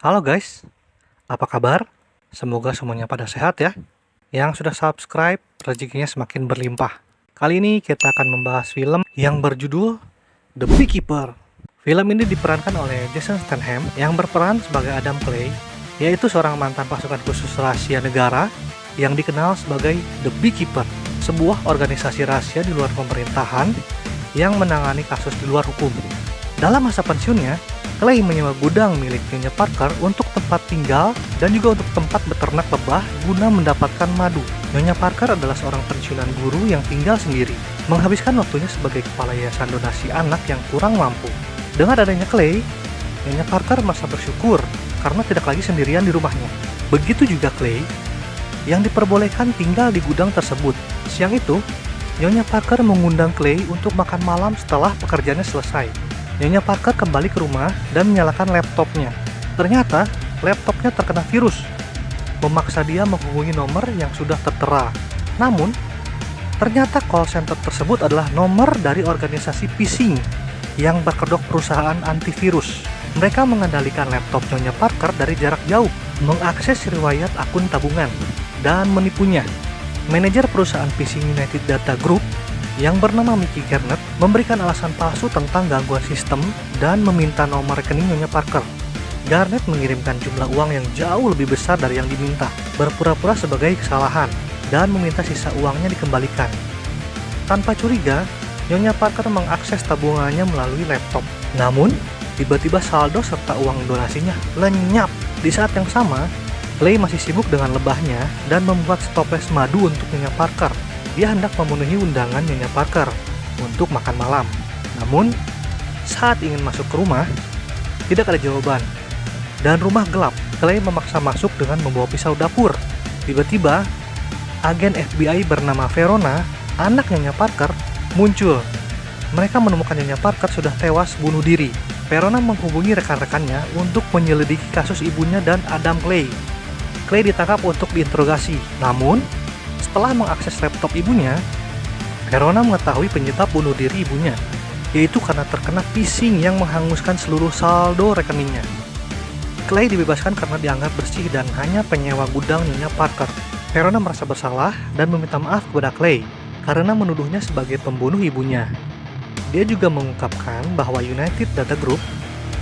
Halo guys, apa kabar? Semoga semuanya pada sehat ya. Yang sudah subscribe, rezekinya semakin berlimpah. Kali ini kita akan membahas film yang berjudul The Beekeeper. Film ini diperankan oleh Jason Statham yang berperan sebagai Adam Clay, yaitu seorang mantan pasukan khusus rahasia negara yang dikenal sebagai The Beekeeper, sebuah organisasi rahasia di luar pemerintahan yang menangani kasus di luar hukum. Dalam masa pensiunnya, Clay menyewa gudang milik Nyonya Parker untuk tempat tinggal dan juga untuk tempat beternak lebah guna mendapatkan madu. Nyonya Parker adalah seorang pensiunan guru yang tinggal sendiri, menghabiskan waktunya sebagai kepala yayasan donasi anak yang kurang mampu. Dengan adanya Clay, Nyonya Parker merasa bersyukur karena tidak lagi sendirian di rumahnya. Begitu juga Clay, yang diperbolehkan tinggal di gudang tersebut. Siang itu, Nyonya Parker mengundang Clay untuk makan malam setelah pekerjaannya selesai. Nyonya Parker kembali ke rumah dan menyalakan laptopnya. Ternyata laptopnya terkena virus, memaksa dia menghubungi nomor yang sudah tertera. Namun, ternyata call center tersebut adalah nomor dari organisasi phishing yang berkedok perusahaan antivirus. Mereka mengendalikan laptop Nyonya Parker dari jarak jauh, mengakses riwayat akun tabungan, dan menipunya. Manajer perusahaan phishing United Data Group yang bernama Mickey Garnett memberikan alasan palsu tentang gangguan sistem dan meminta nomor rekening Nyonya Parker. Garnett mengirimkan jumlah uang yang jauh lebih besar dari yang diminta, berpura-pura sebagai kesalahan, dan meminta sisa uangnya dikembalikan. Tanpa curiga, Nyonya Parker mengakses tabungannya melalui laptop. Namun, tiba-tiba saldo serta uang donasinya lenyap. Di saat yang sama, Clay masih sibuk dengan lebahnya dan membuat stoples madu untuk Nyonya Parker. Dia hendak memenuhi undangan Nyonya Parker untuk makan malam. Namun, saat ingin masuk ke rumah, tidak ada jawaban. Dan rumah gelap. Clay memaksa masuk dengan membawa pisau dapur. Tiba-tiba, agen FBI bernama Verona, anak Nyonya Parker, muncul. Mereka menemukan Nyonya Parker sudah tewas bunuh diri. Verona menghubungi rekan-rekannya untuk menyelidiki kasus ibunya dan Adam Clay. Clay ditangkap untuk diinterogasi. Namun, setelah mengakses laptop ibunya, Verona mengetahui penyebab bunuh diri ibunya, yaitu karena terkena phishing yang menghanguskan seluruh saldo rekeningnya. Clay dibebaskan karena dianggap bersih dan hanya penyewa gudang Nyonya Parker. Verona merasa bersalah dan meminta maaf kepada Clay karena menuduhnya sebagai pembunuh ibunya. Dia juga mengungkapkan bahwa United Data Group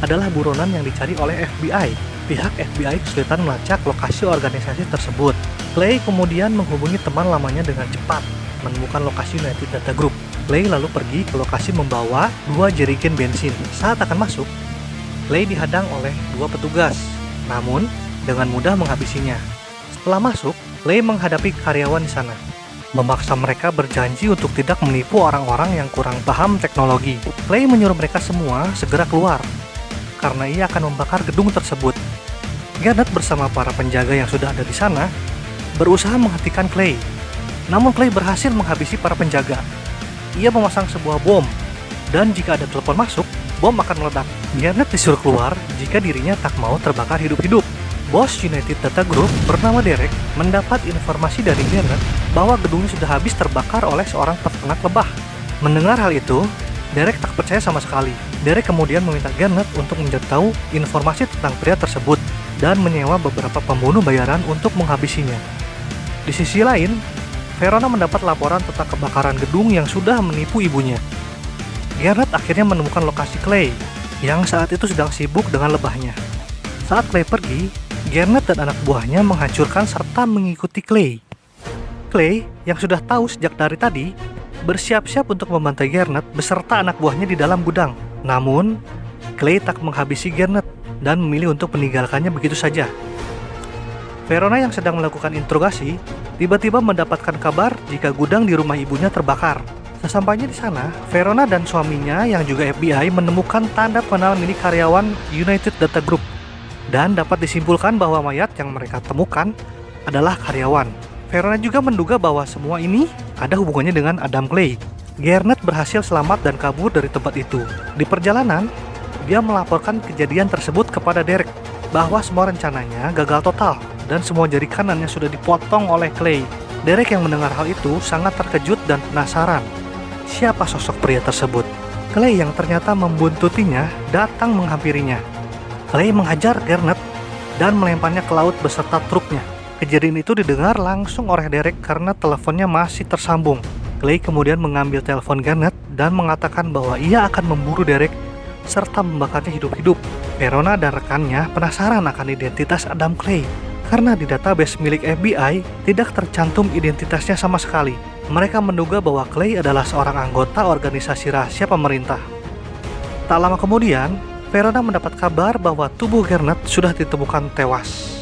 adalah buronan yang dicari oleh FBI. Pihak FBI kesulitan melacak lokasi organisasi tersebut. Clay kemudian menghubungi teman lamanya dengan cepat, menemukan lokasi United Data Group. Clay lalu pergi ke lokasi membawa 2 jerigen bensin. Saat akan masuk, Clay dihadang oleh 2 petugas, namun dengan mudah menghabisinya. Setelah masuk, Clay menghadapi karyawan di sana, memaksa mereka berjanji untuk tidak menipu orang-orang yang kurang paham teknologi. Clay menyuruh mereka semua segera keluar, karena ia akan membakar gedung tersebut. Garnett bersama para penjaga yang sudah ada di sana berusaha menghentikan Clay. Namun Clay berhasil menghabisi para penjaga. Ia memasang sebuah bom, dan jika ada telepon masuk, bom akan meledak. Garnett disuruh keluar jika dirinya tak mau terbakar hidup-hidup. Bos United Data Group bernama Derek mendapat informasi dari Garnett bahwa gedungnya sudah habis terbakar oleh seorang peternak lebah. Mendengar hal itu, Derek tak percaya sama sekali. Derek kemudian meminta Garnett untuk mencari tahu informasi tentang pria tersebut dan menyewa beberapa pembunuh bayaran untuk menghabisinya. Di sisi lain, Verona mendapat laporan tentang kebakaran gedung yang sudah menipu ibunya. Garnett akhirnya menemukan lokasi Clay, yang saat itu sedang sibuk dengan lebahnya. Saat Clay pergi, Garnett dan anak buahnya menghancurkan serta mengikuti Clay. Clay, yang sudah tahu sejak dari tadi, bersiap-siap untuk membantai Garnett beserta anak buahnya di dalam gudang. Namun, Clay tak menghabisi Garnett dan memilih untuk meninggalkannya begitu saja. Verona yang sedang melakukan interogasi tiba-tiba mendapatkan kabar jika gudang di rumah ibunya terbakar. Sesampainya di sana, Verona dan suaminya yang juga FBI menemukan tanda pengenal milik karyawan United Data Group dan dapat disimpulkan bahwa mayat yang mereka temukan adalah karyawan. Verona juga menduga bahwa semua ini ada hubungannya dengan Adam Clay. Garnett berhasil selamat dan kabur dari tempat itu. Di perjalanan, dia melaporkan kejadian tersebut kepada Derek bahwa semua rencananya gagal total dan semua jari kanannya sudah dipotong oleh Clay. Derek yang mendengar hal itu sangat terkejut dan penasaran. Siapa sosok pria tersebut? Clay yang ternyata membuntutinya datang menghampirinya. Clay menghajar Garnett dan melemparnya ke laut beserta truknya. Kejadian itu didengar langsung oleh Derek karena teleponnya masih tersambung. Clay kemudian mengambil telepon Garnet dan mengatakan bahwa ia akan memburu Derek serta membakarnya hidup-hidup. Verona dan rekannya penasaran akan identitas Adam Clay karena di database milik FBI tidak tercantum identitasnya sama sekali. Mereka menduga bahwa Clay adalah seorang anggota organisasi rahasia pemerintah. Tak lama kemudian, Verona mendapat kabar bahwa tubuh Garnet sudah ditemukan tewas.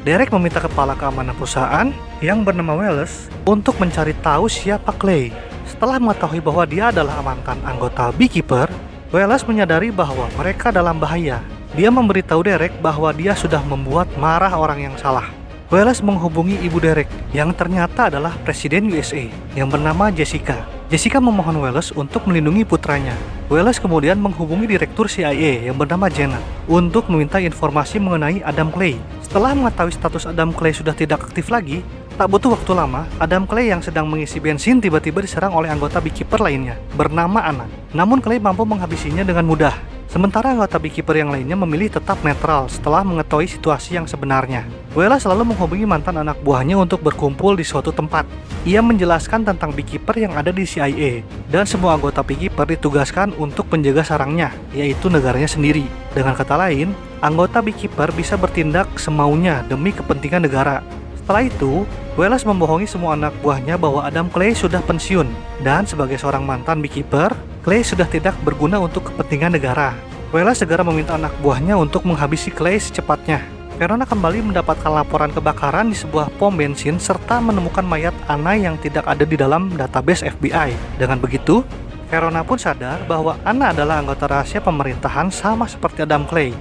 Derek meminta kepala keamanan perusahaan yang bernama Wallace untuk mencari tahu siapa Clay. Setelah mengetahui bahwa dia adalah mantan anggota Beekeeper, Wallace menyadari bahwa mereka dalam bahaya. Dia memberitahu Derek bahwa dia sudah membuat marah orang yang salah. Wallace menghubungi ibu Derek yang ternyata adalah Presiden USA yang bernama Jessica. Jessica memohon Wallace untuk melindungi putranya. Wallace kemudian menghubungi Direktur CIA yang bernama Janet untuk meminta informasi mengenai Adam Clay. Setelah mengetahui status Adam Clay sudah tidak aktif lagi, tak butuh waktu lama, Adam Clay yang sedang mengisi bensin tiba-tiba diserang oleh anggota Beekeeper lainnya, bernama Anna. Namun Clay mampu menghabisinya dengan mudah. Sementara anggota Beekeeper yang lainnya memilih tetap netral setelah mengetahui situasi yang sebenarnya. Wallace selalu menghubungi mantan anak buahnya untuk berkumpul di suatu tempat. Ia menjelaskan tentang Beekeeper yang ada di CIA, dan semua anggota Beekeeper ditugaskan untuk menjaga sarangnya, yaitu negaranya sendiri. Dengan kata lain, anggota Beekeeper bisa bertindak semaunya demi kepentingan negara. Setelah itu, Wallace membohongi semua anak buahnya bahwa Adam Clay sudah pensiun, dan sebagai seorang mantan Beekeeper, Clay sudah tidak berguna untuk kepentingan negara. Wallace segera meminta anak buahnya untuk menghabisi Clay secepatnya. Verona kembali mendapatkan laporan kebakaran di sebuah pom bensin serta menemukan mayat Anna yang tidak ada di dalam database FBI. Dengan begitu, Verona pun sadar bahwa Anna adalah anggota rahasia pemerintahan sama seperti Adam Clay,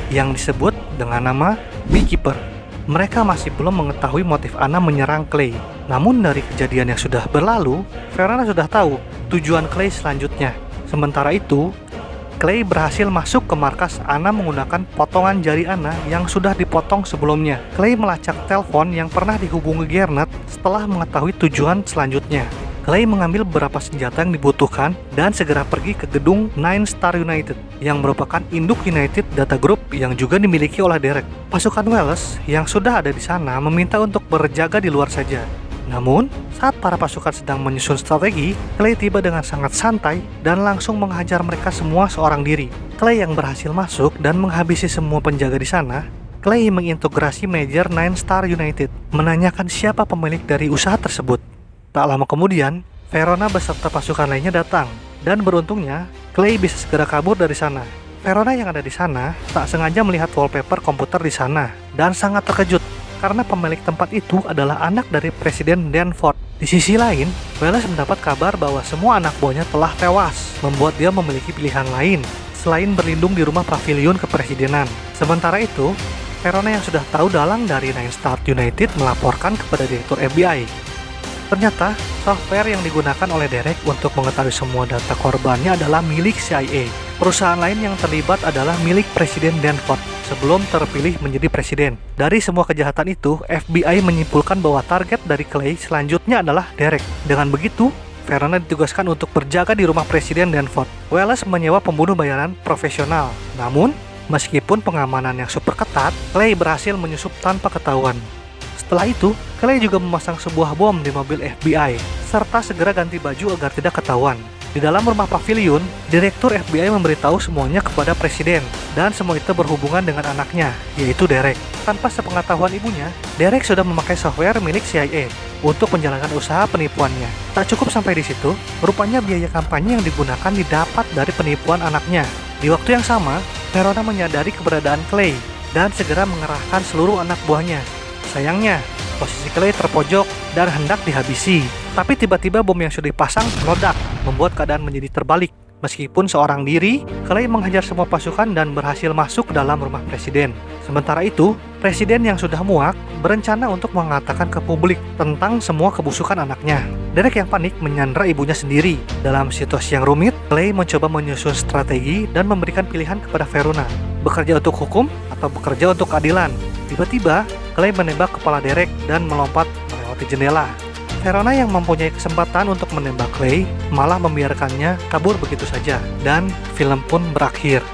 yang disebut dengan nama Beekeeper. Mereka masih belum mengetahui motif Anna menyerang Clay. Namun dari kejadian yang sudah berlalu, Verona sudah tahu tujuan Clay selanjutnya. Sementara itu, Clay berhasil masuk ke markas Anna menggunakan potongan jari Anna yang sudah dipotong sebelumnya. Clay melacak telepon yang pernah dihubungi Garnet setelah mengetahui tujuan selanjutnya. Clay mengambil beberapa senjata yang dibutuhkan dan segera pergi ke gedung Nine Star United yang merupakan induk United Data Group yang juga dimiliki oleh Derek. Pasukan Wallace yang sudah ada di sana meminta untuk berjaga di luar saja. Namun, saat para pasukan sedang menyusun strategi, Clay tiba dengan sangat santai dan langsung menghajar mereka semua seorang diri. Clay yang berhasil masuk dan menghabisi semua penjaga di sana. Clay mengintegrasi manajer Nine Star United, menanyakan siapa pemilik dari usaha tersebut. Tak lama kemudian, Verona beserta pasukan lainnya datang, dan beruntungnya, Clay bisa segera kabur dari sana. Verona yang ada di sana tak sengaja melihat wallpaper komputer di sana, dan sangat terkejut karena pemilik tempat itu adalah anak dari Presiden Danforth. Di sisi lain, Wallace mendapat kabar bahwa semua anak buahnya telah tewas, membuat dia memiliki pilihan lain selain berlindung di rumah pavilion kepresidenan. Sementara itu, Verona yang sudah tahu dalang dari Nine Star United melaporkan kepada Direktur FBI. Ternyata, software yang digunakan oleh Derek untuk mengetahui semua data korbannya adalah milik CIA. Perusahaan lain yang terlibat adalah milik Presiden Danforth sebelum terpilih menjadi presiden. Dari semua kejahatan itu, FBI menyimpulkan bahwa target dari Clay selanjutnya adalah Derek. Dengan begitu, Verona ditugaskan untuk berjaga di rumah Presiden Danforth. Wallace menyewa pembunuh bayaran profesional. Namun, meskipun pengamanan yang super ketat, Clay berhasil menyusup tanpa ketahuan. Setelah itu, Clay juga memasang sebuah bom di mobil FBI, serta segera ganti baju agar tidak ketahuan. Di dalam rumah pavilion, Direktur FBI memberitahu semuanya kepada Presiden, dan semua itu berhubungan dengan anaknya, yaitu Derek. Tanpa sepengetahuan ibunya, Derek sudah memakai software milik CIA untuk menjalankan usaha penipuannya. Tak cukup sampai di situ, rupanya biaya kampanye yang digunakan didapat dari penipuan anaknya. Di waktu yang sama, Verona menyadari keberadaan Clay, dan segera mengerahkan seluruh anak buahnya. Sayangnya, posisi Clay terpojok dan hendak dihabisi. Tapi tiba-tiba bom yang sudah dipasang meledak, membuat keadaan menjadi terbalik. Meskipun seorang diri, Clay menghajar semua pasukan dan berhasil masuk ke dalam rumah presiden. Sementara itu, presiden yang sudah muak berencana untuk mengatakan ke publik tentang semua kebusukan anaknya. Derek yang panik menyandra ibunya sendiri. Dalam situasi yang rumit, Clay mencoba menyusun strategi dan memberikan pilihan kepada Verona. Bekerja untuk hukum atau bekerja untuk keadilan. Tiba-tiba, Clay menembak kepala Derek dan melompat melewati jendela. Verona yang mempunyai kesempatan untuk menembak Clay malah membiarkannya kabur begitu saja, dan film pun berakhir.